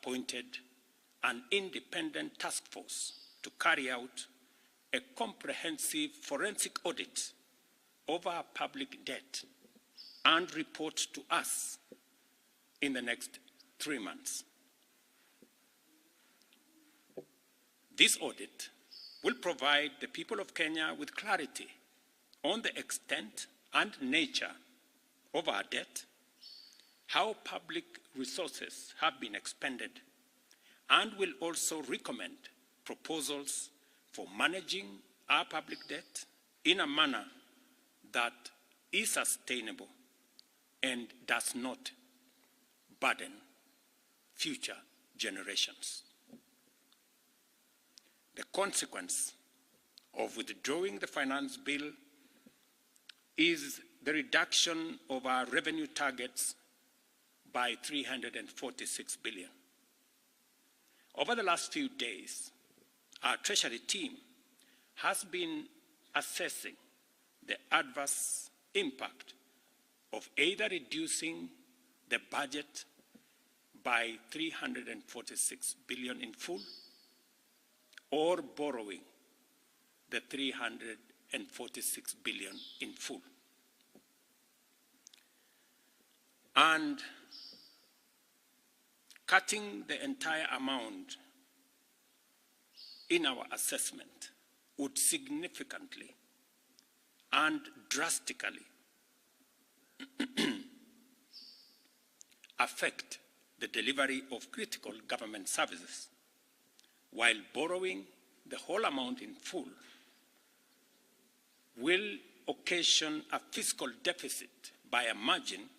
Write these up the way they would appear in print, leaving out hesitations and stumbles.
appointed an independent task force to carry out a comprehensive forensic audit of our public debt and report to us in the next 3 months. This audit will provide the people of Kenya with clarity on the extent and nature of our debt, how public resources have been expended, and will also recommend proposals for managing our public debt in a manner that is sustainable and does not burden future generations. The consequence of withdrawing the finance bill is the reduction of our revenue targets by 346 billion. Over the last few days, our Treasury team has been assessing the adverse impact of either reducing the budget by 346 billion in full or borrowing the 346 billion in full. And cutting the entire amount in our assessment would significantly and drastically affect the delivery of critical government services, while borrowing the whole amount in full will occasion a fiscal deficit by a margin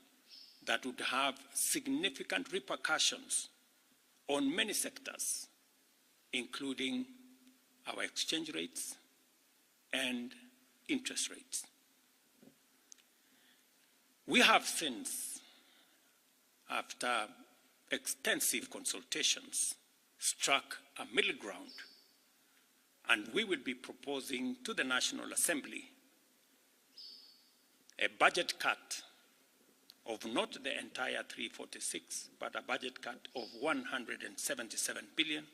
that would have significant repercussions on many sectors, including our exchange rates and interest rates. We have since, after extensive consultations, struck a middle ground, and we will be proposing to the National Assembly a budget cut of not the entire 346, but a budget cut of 177 billion,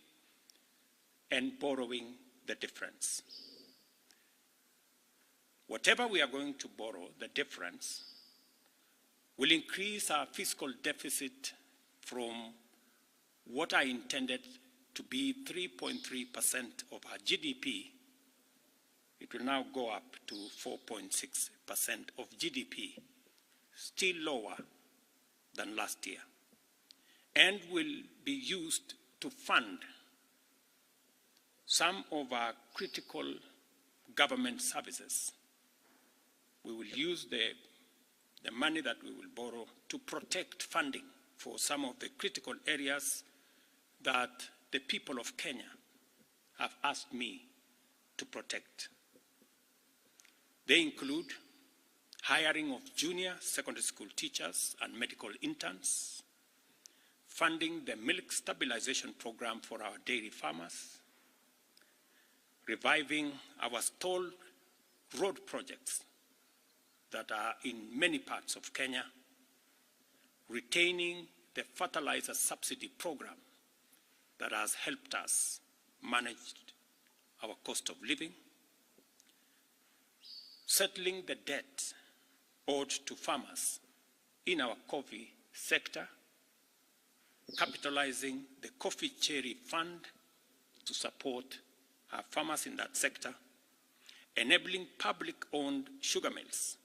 and borrowing the difference. Whatever we are going to borrow, the difference will increase our fiscal deficit from what I intended to be 3.3% of our GDP. It will now go up to 4.6% of GDP, still lower than last year, and will be used to fund some of our critical government services. We will use the money that we will borrow to protect funding for some of the critical areas that the people of Kenya have asked me to protect. They include hiring of junior secondary school teachers and medical interns, funding the milk stabilization program for our dairy farmers, reviving our stalled road projects that are in many parts of Kenya, retaining the fertilizer subsidy program that has helped us manage our cost of living, settling the debt owed to farmers in our coffee sector, capitalizing the Coffee Cherry Fund to support our farmers in that sector, enabling public-owned sugar mills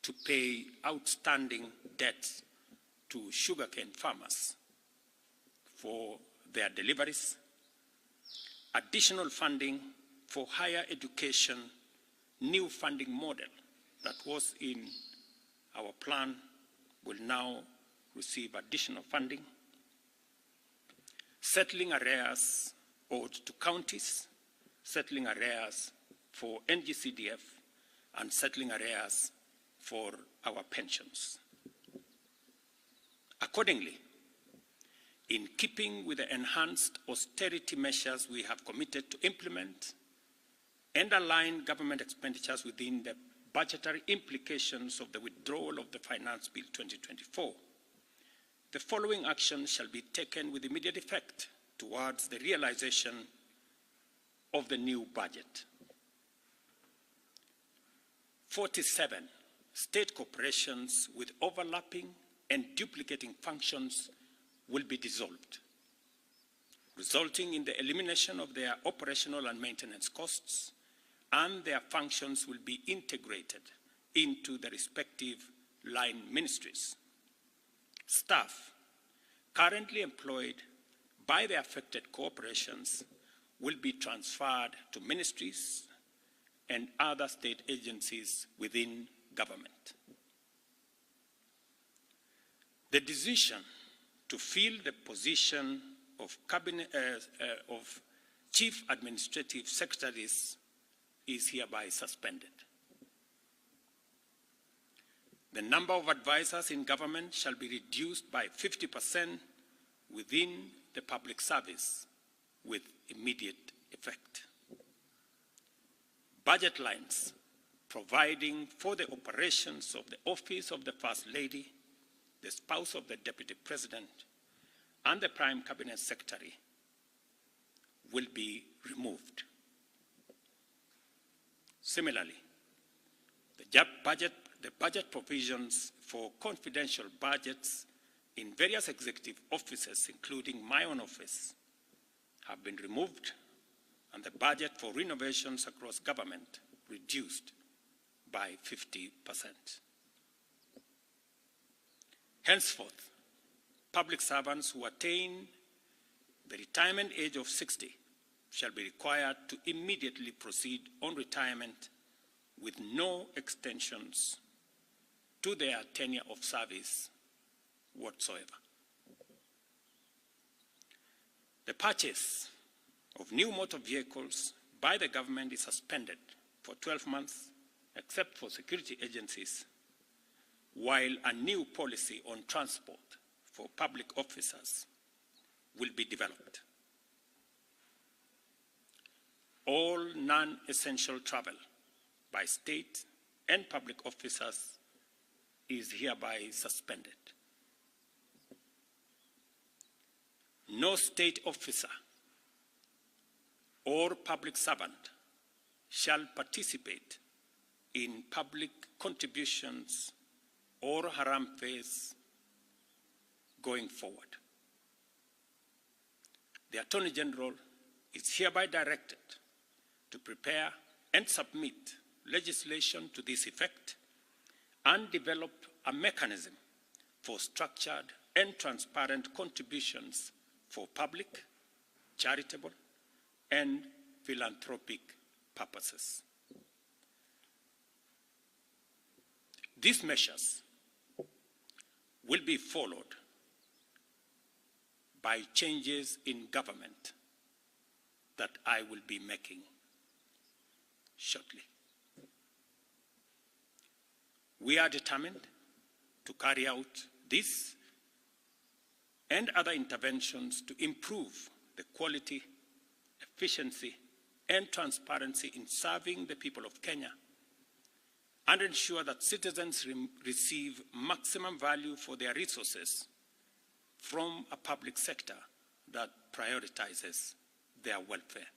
to pay outstanding debts to sugarcane farmers for their deliveries, additional funding for higher education, new funding model that was in our plan will now receive additional funding, settling arrears owed to counties, settling arrears for NGCDF, and settling arrears for our pensions. Accordingly, in keeping with the enhanced austerity measures we have committed to implement and align government expenditures within the budgetary implications of the withdrawal of the Finance Bill 2024, the following actions shall be taken with immediate effect towards the realization of the new budget. 47 state corporations with overlapping and duplicating functions will be dissolved, resulting in the elimination of their operational and maintenance costs, and their functions will be integrated into the respective line ministries. Staff currently employed by the affected corporations will be transferred to ministries and other state agencies within government. The decision to fill the position of Chief Administrative Secretaries is hereby suspended. The number of advisors in government shall be reduced by 50% within the public service with immediate effect. Budget lines providing for the operations of the Office of the First Lady, the spouse of the Deputy President, and the Prime Cabinet Secretary will be removed. Similarly, the budget provisions for confidential budgets in various executive offices, including my own office, have been removed, and the budget for renovations across government reduced by 50%. Henceforth, public servants who attain the retirement age of 60 shall be required to immediately proceed on retirement with no extensions to their tenure of service whatsoever. The purchase of new motor vehicles by the government is suspended for 12 months, except for security agencies, while a new policy on transport for public officers will be developed. All non-essential travel by state and public officers is hereby suspended. No state officer or public servant shall participate in public contributions or harambees going forward. The Attorney General is hereby directed to prepare and submit legislation to this effect and develop a mechanism for structured and transparent contributions for public, charitable, and philanthropic purposes. These measures will be followed by changes in government that I will be making shortly. We are determined to carry out this and other interventions to improve the quality, efficiency, and transparency in serving the people of Kenya and ensure that citizens receive maximum value for their resources from a public sector that prioritizes their welfare.